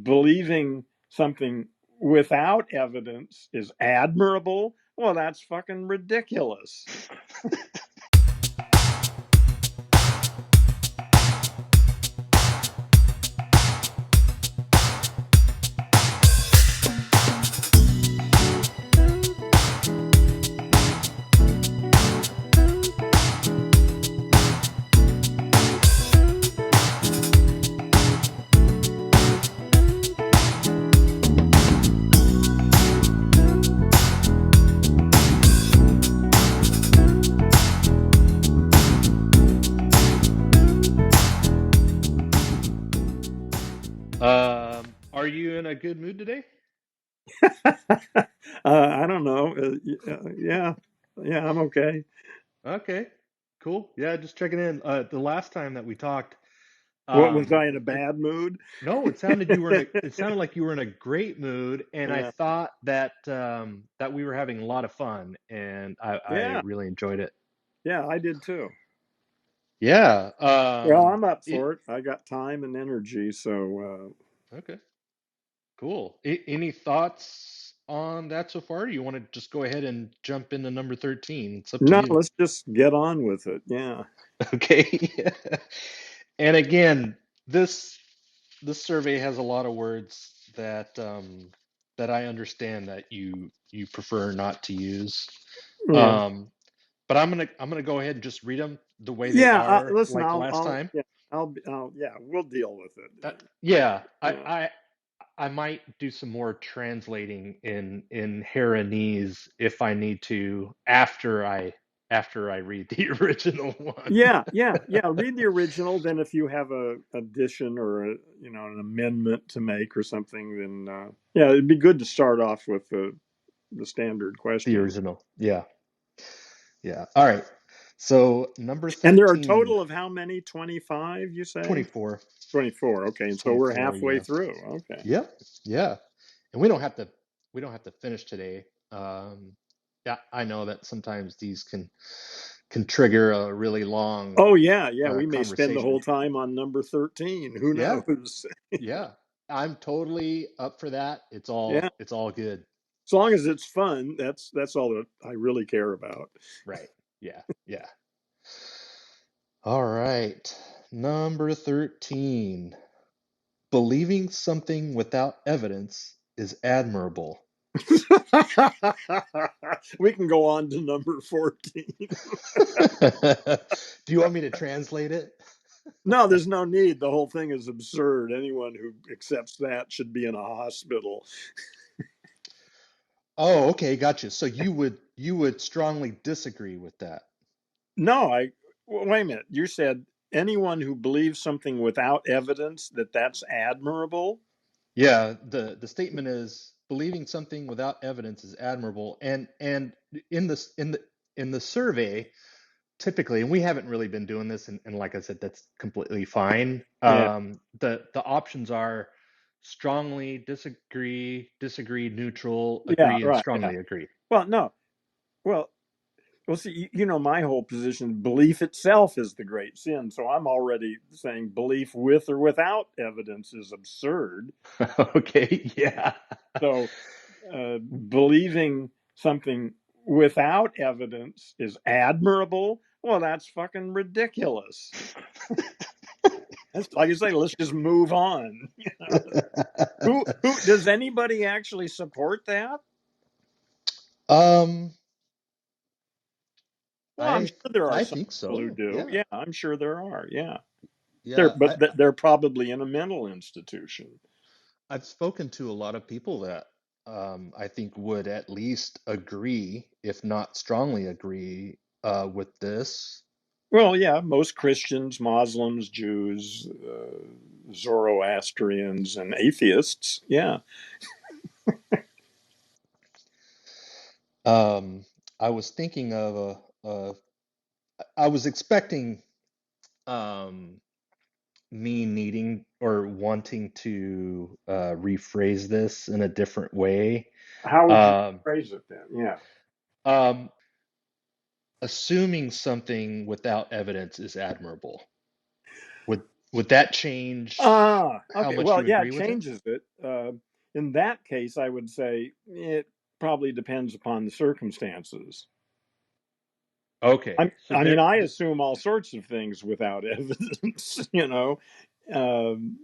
believing something without evidence is admirable. Well, that's fucking ridiculous. Are you in a good mood today? I don't know. Yeah, yeah, I'm okay. Okay, cool. Yeah, just checking in. The last time that we talked, What, was um, I in a bad mood? no, it sounded you were in a, it sounded like you were in a great mood, and I Yeah, thought that that we were having a lot of fun, and I yeah, really enjoyed it. yeah. I did too. Yeah. Well, I'm up for it. I got time and energy, so Okay, cool. Any thoughts on that so far? Or you want to just go ahead and jump into number 13? It's up to no. you. Let's just get on with it. Yeah. Okay. And again, this this survey has a lot of words that that I understand that you prefer not to use. Yeah. Um, but I'm gonna go ahead and just read them the way they Yeah. are, Listen, like last time. yeah, yeah, we'll deal with it. Yeah, Yeah. I might do some more translating in Heronese if I need to after I read the original one. Yeah, yeah, yeah. Read the original. Then, if you have a addition or an amendment to make or something, then yeah, it'd be good to start off with the standard The question. original. Yeah. Yeah. All right. So number And there are a 13, total of how many? 25, you say? 24, 24. Okay, and so we're 24. halfway Yeah. through. Okay. Yep. Yeah. And we don't have to finish today. Yeah, I know that sometimes these can trigger a really long Oh yeah, yeah. We may spend the conversation. whole time on number 13. Who Yeah. knows? Yeah. I'm totally up for that. Yeah. It's all good. As long as it's fun, that's all that I really care about. Right. Yeah. Yeah. All right. Number 13. Believing something without evidence is admirable. We can go on to number 14. Do you want me to translate it? No, there's no need. The whole thing is absurd. Anyone who accepts that should be in a hospital. Oh, okay, gotcha. So you would strongly disagree with that. No, wait a minute. You said anyone who believes something without evidence that's admirable. Yeah, the statement is believing something without evidence is admirable, and in this in the survey, typically, and we haven't really been doing this, and like I said, that's completely fine. Yeah, The options are strongly disagree, neutral, yeah, agree, and right. Yeah. strongly agree. Well, no. Well, see, my whole position, belief itself is the great sin. So I'm already saying belief with or without evidence is absurd. Okay, yeah. So believing something without evidence is admirable. Well, that's fucking ridiculous. That's like I say, let's just move on. Who does anybody actually support that? Um, Well, I'm sure there are I some think people who so. do. Yeah. Yeah, I'm sure there are. Yeah, Yeah, they're probably in a mental institution. I've spoken to a lot of people that I think would at least agree, if not strongly agree, with this. Well, yeah, most Christians, Muslims, Jews, Zoroastrians, and atheists. Yeah, Um, I was thinking of I was expecting um, me needing or wanting to rephrase this in a different way. how would you Um, phrase it then? Yeah. um, Assuming something without evidence is admirable. Would Would that change Ah, how okay. much Well, you yeah, it agree with it? changes it. In that case, I would say it probably depends upon the circumstances. Okay, so I mean, there. I assume all sorts of things without evidence. Um,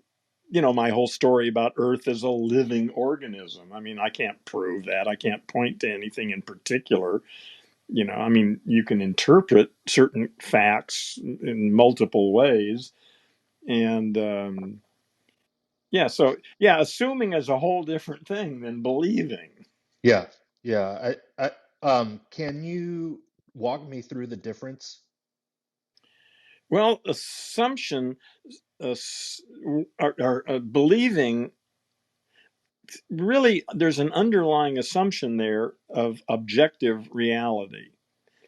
my whole story about Earth as a living organism. I mean, I can't prove that. I can't point to anything in particular. I mean, you can interpret certain facts in multiple ways, and yeah, so yeah, assuming is a whole different thing than believing. Yeah, yeah. Can you walk me through the difference? Well, assumption, uh, or believing, really, there's an underlying assumption there of objective reality,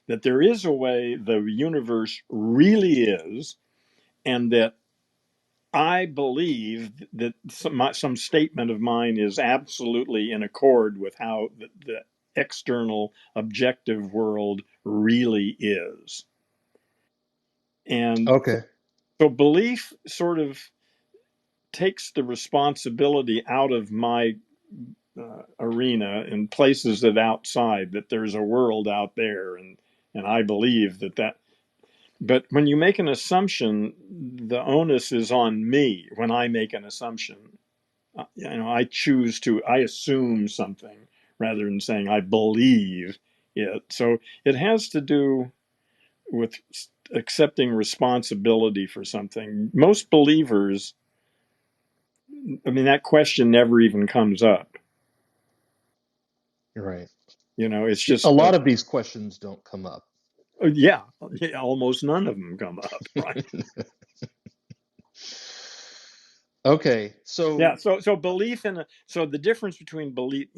that there is a way the universe really is, and that I believe that some statement of mine is absolutely in accord with how the external objective world really is. And Okay. so belief sort of takes the responsibility out of my arena and places it outside, that there's a world out there. And I believe that. But when you make an assumption, the onus is on me when I make an assumption. I assume something rather than saying I believe it. So it has to do with accepting responsibility for something. Most believers, I mean, that question never even comes up. You're right. It's A just, lot of these questions don't come up. yeah, yeah, almost none of them come up, right? Okay, Yeah, so so belief in so the difference between belief,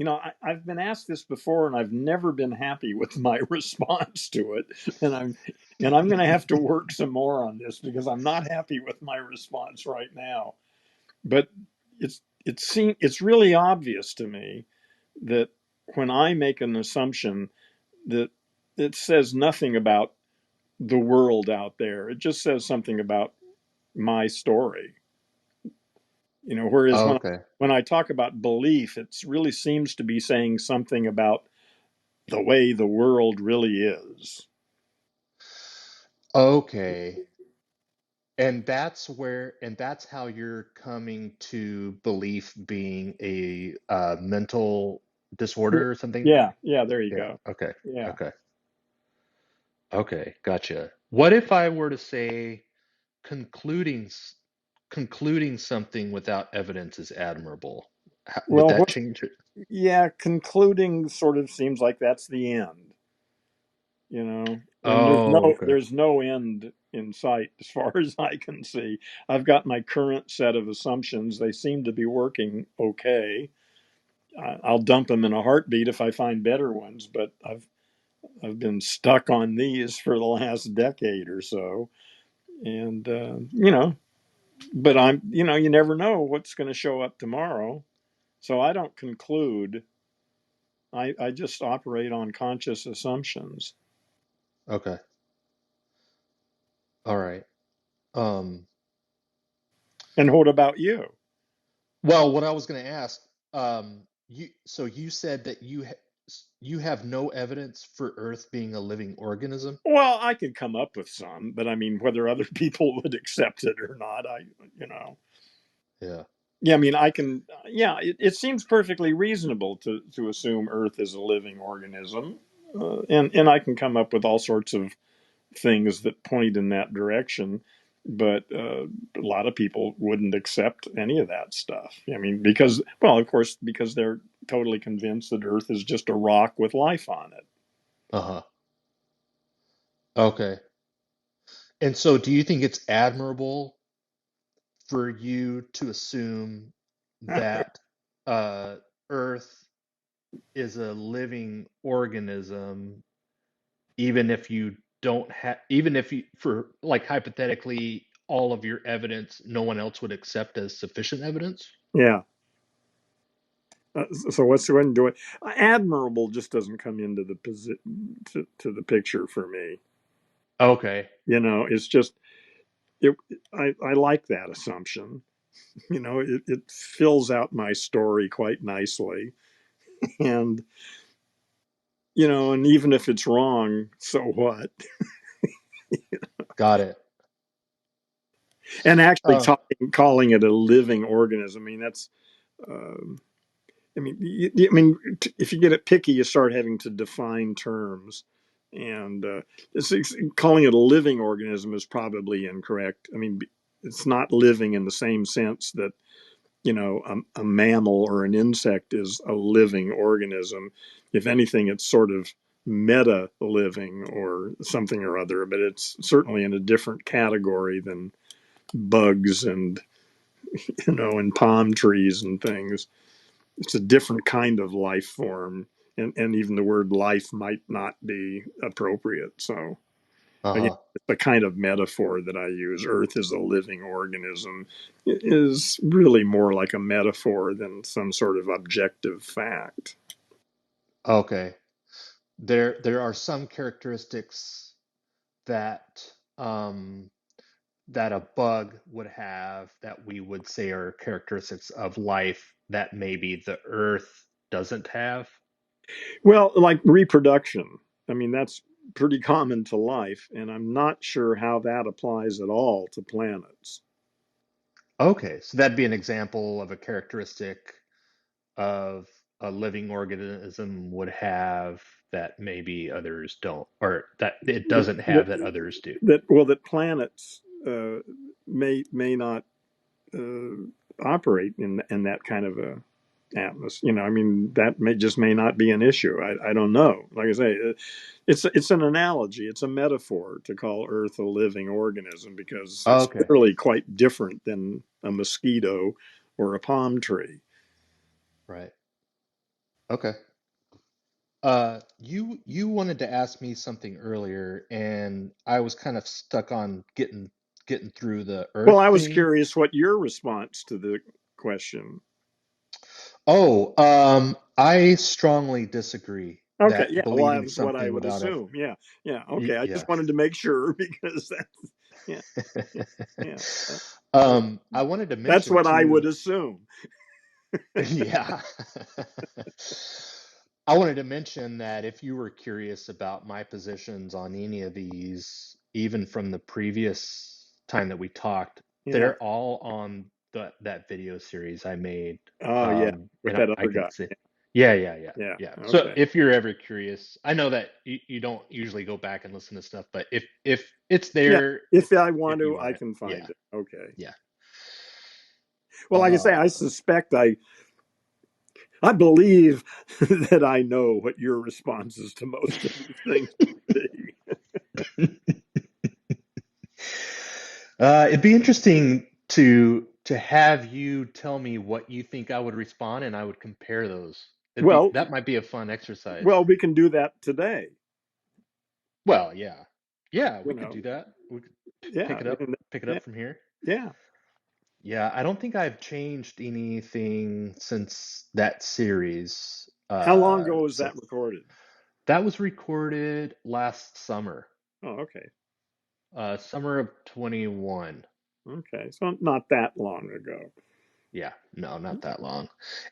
I've been asked this before and I've never been happy with my response to it. And I'm going to have to work some more on this because I'm not happy with my response right now. But it's really obvious to me that when I make an assumption, that it says nothing about the world out there. It just says something about my story. Whereas okay. when I talk about belief, it really seems to be saying something about the way the world really is. Okay. And that's how you're coming to belief being a mental disorder or something? Yeah, yeah, there you Yeah. go. Okay. Yeah. Okay. Okay. Gotcha. What if I were to say concluding s- concluding something without evidence is admirable? Would Well, that change it? yeah, concluding sort of seems like that's the end, and Oh, okay. there's no end in sight as far as I can see. I've got my current set of assumptions. They seem to be working okay. I'll dump them in a heartbeat if I find better ones, but I've been stuck on these for the last decade or so, and but you never know what's going to show up tomorrow, so I don't conclude. I just operate on conscious assumptions. Okay. All right. Um, And what about you? well, what I was going to ask, you said that you have no evidence for Earth being a living organism? Well, I could come up with some, but I mean, whether other people would accept it or not, you know. Yeah. Yeah, I mean, I can. Yeah, it seems perfectly reasonable to assume Earth is a living organism, and I can come up with all sorts of things that point in that direction. But a lot of people wouldn't accept any of that stuff. I mean, well, of course, because they're totally convinced that Earth is just a rock with life on Uh-huh. Okay. And so do you think it's admirable for you to assume it. that uh, Earth is a living organism, even if you don't have, even if you, for like hypothetically, all of your evidence, no one else would accept as sufficient evidence? Yeah. So what's the one doing? Admirable just doesn't come into the to the picture for me. Okay. It's just I like that assumption. It fills out my story quite nicely. And, and even if it's wrong, so what? Got it. And actually Uh, calling it a living organism, I mean, that's, um, if you get it picky, you start having to define terms. And calling it a living organism is probably incorrect. I mean, it's not living in the same sense that a mammal or an insect is a living organism. If anything, it's sort of meta living or something or other, but it's certainly in a different category than bugs and, and palm trees and things. It's a different kind of life form. And even the word life might not be appropriate. So, again, uh-huh. the kind of metaphor that I use, Earth is a living organism, is really more like a metaphor than some sort of objective fact. Okay. There are some characteristics that um, that a bug would have that we would say are characteristics of life that maybe the Earth doesn't have. Well, like reproduction. I mean, that's pretty common to life, and I'm not sure how that applies at all to planets. Okay, so that'd be an example of a characteristic of a living organism would have that maybe others don't, or that it That, doesn't have that that, others do. that planets may not uh, operate in that kind of a atmosphere. I mean, that may not be an issue. I don't know. Like I say, it's an analogy. It's a metaphor to call Earth a living organism because it's Okay, clearly quite different than a mosquito or a palm tree. right. Okay. You wanted to ask me something earlier, and I was kind of stuck on getting through the Well, Earth I was thing. curious what your response to the question. Oh, I strongly disagree Okay, that yeah, well, believing that's what I something would without a assume. Yeah, yeah, okay. I yeah. just wanted to make sure because that's yeah, yeah, yeah. I wanted to That's mention what I would too. assume. Yeah. I wanted to mention that if you were curious about my positions on any of these, even from the previous time that we talked, Yeah. they're all on that video series I made. Oh, yeah. With And that I other can guy. see. Yeah. Yeah. Yeah. So Okay. if you're ever curious, I know that you don't usually go back and listen to stuff, but if it's Yeah. there, If I want if you to, want I it, can yeah, find it. Okay. yeah. Well, like I say, I Uh, suspect I believe that I know what your responses to most of these things would be. It'd be interesting to have you tell me what you think I would respond, and I would compare those. Well, That might be a fun exercise. well, we can do that today. Well, yeah, yeah, You we could know. do that. We could Yeah. pick it Yeah. up from here. Yeah. Yeah, I don't think I've changed anything since that series. How long ago was So that recorded? that was recorded last summer, Oh, okay. summer of 21. Okay. So not that long ago. Yeah, no, not that long.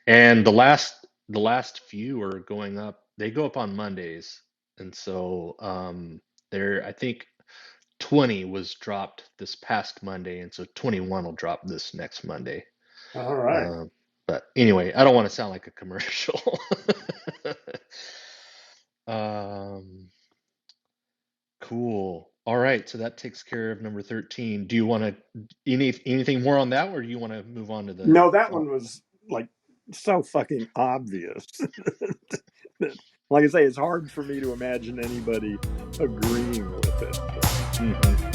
And the last few are going up. They go up on Mondays. And so there I think 20 was dropped this past Monday, and so 21 will drop this next Monday. All right. Um, but anyway, I don't want to sound like a commercial. Um, cool. All right, so that takes care of number 13. Do you want to anything more on that, or do you want to move on to the No, that one was like so fucking obvious. that, like I say, it's hard for me to imagine anybody agreeing with it. Mhm.